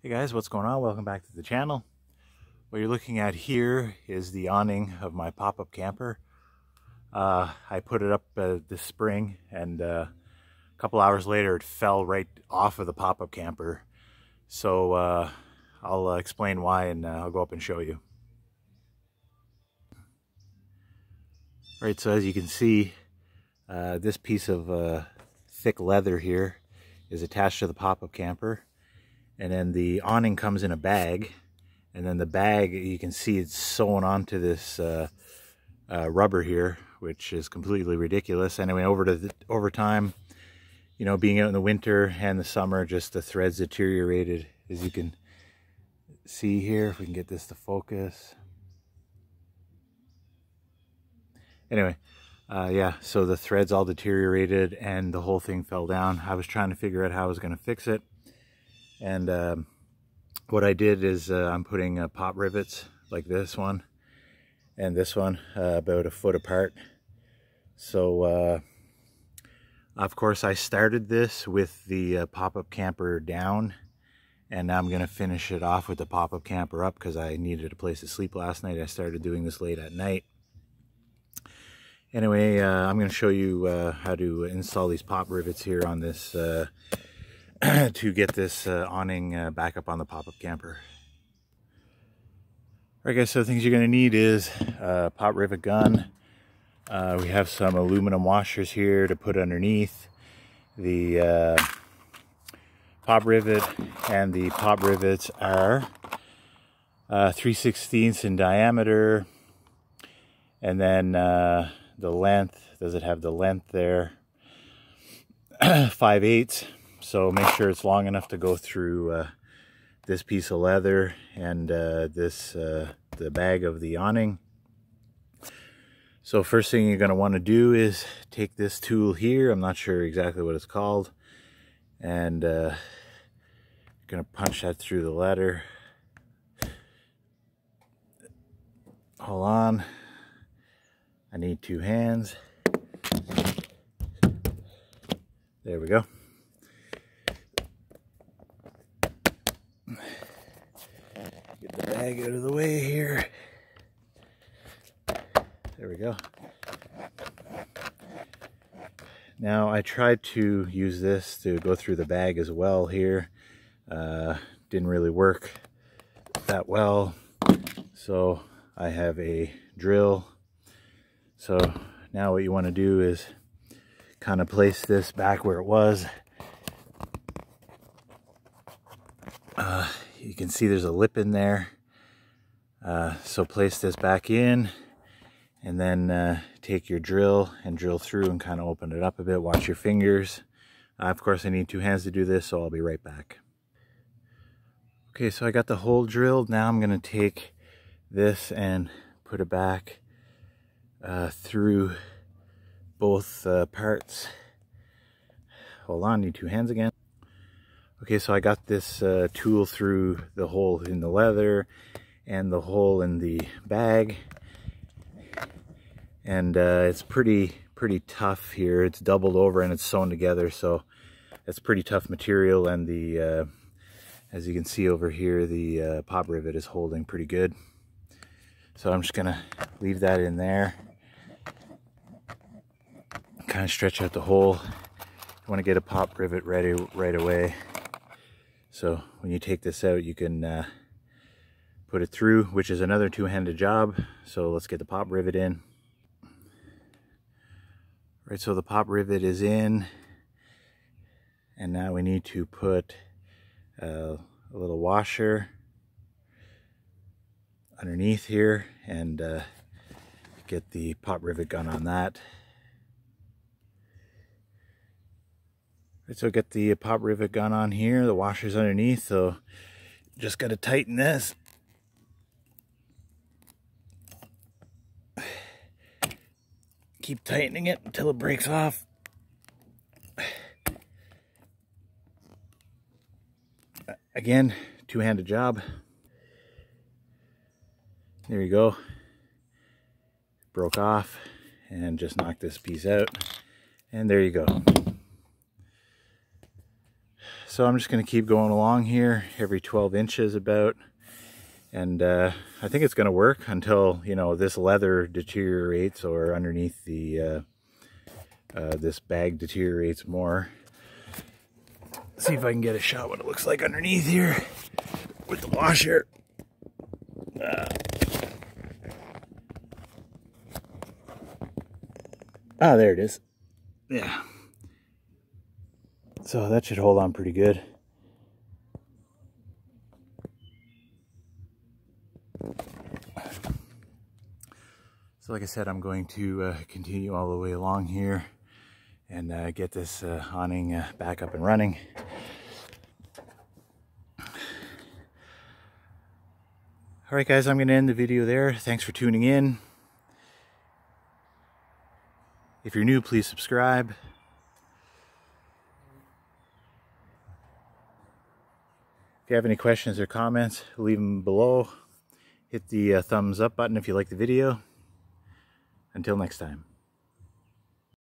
Hey guys, what's going on? Welcome back to the channel. What you're looking at here is the awning of my pop-up camper. I put it up this spring, and a couple hours later it fell right off of the pop-up camper. So I'll explain why, and I'll go up and show you. Alright, so as you can see, this piece of thick leather here is attached to the pop-up camper. And then the awning comes in a bag, and then the bag, you can see it's sewn onto this rubber here, which is completely ridiculous. Anyway, over time, you know, being out in the winter and the summer, just the threads deteriorated, as you can see here. If we can get this to focus. Anyway, yeah, so the threads all deteriorated and the whole thing fell down. I was trying to figure out how I was going to fix it. And what I did is I'm putting pop rivets like this one and this one about a foot apart. So of course I started this with the pop-up camper down, and now I'm going to finish it off with the pop-up camper up because I needed a place to sleep last night. I started doing this late at night. Anyway, I'm going to show you how to install these pop rivets here on this to get this awning back up on the pop-up camper. Alright guys, so the things you're going to need is a pop rivet gun. We have some aluminum washers here to put underneath the pop rivet, and the pop rivets are 3/16 in diameter, and then the length, does it have the length there? 5/8. So make sure it's long enough to go through this piece of leather and the bag of the awning. So first thing you're going to want to do is take this tool here. I'm not sure exactly what it's called. And you're going to punch that through the leather. Hold on. I need two hands. There we go. Get the bag out of the way here. There we go. Now I tried to use this to go through the bag as well here. Didn't really work that well. So I have a drill. So now what you want to do is kind of place this back where it was. You can see there's a lip in there. So place this back in, and then take your drill and drill through and kind of open it up a bit. Watch your fingers. Of course I need two hands to do this, so I'll be right back. Okay, so I got the hole drilled. Now I'm going to take this and put it back through both parts. Hold on, need two hands again. Okay, so I got this tool through the hole in the leather and the hole in the bag, and it's pretty tough here. It's doubled over and it's sewn together, so it's pretty tough material. And the as you can see over here, the pop rivet is holding pretty good. So I'm just gonna leave that in there, kind of stretch out the hole. You want to get a pop rivet ready right away. So when you take this out, you can put it through, which is another two-handed job. So let's get the pop rivet in. Right, so the pop rivet is in, and now we need to put a little washer underneath here and get the pop rivet gun on that. Right, so get the pop rivet gun on here. The washer's underneath, so just got to tighten this. Keep tightening it until it breaks off. Again, two-handed job. There you go. Broke off, and just knock this piece out. And there you go. So I'm just going to keep going along here, every 12 inches about. And I think it's going to work until, you know, this leather deteriorates, or underneath the this bag deteriorates more. Let's see if I can get a shot what it looks like underneath here with the washer. There it is. Yeah. So that should hold on pretty good. So like I said, I'm going to continue all the way along here and get this awning back up and running. Alright guys, I'm going to end the video there. Thanks for tuning in. If you're new, please subscribe. If you have any questions or comments, leave them below. Hit the thumbs up button if you like the video. Until next time.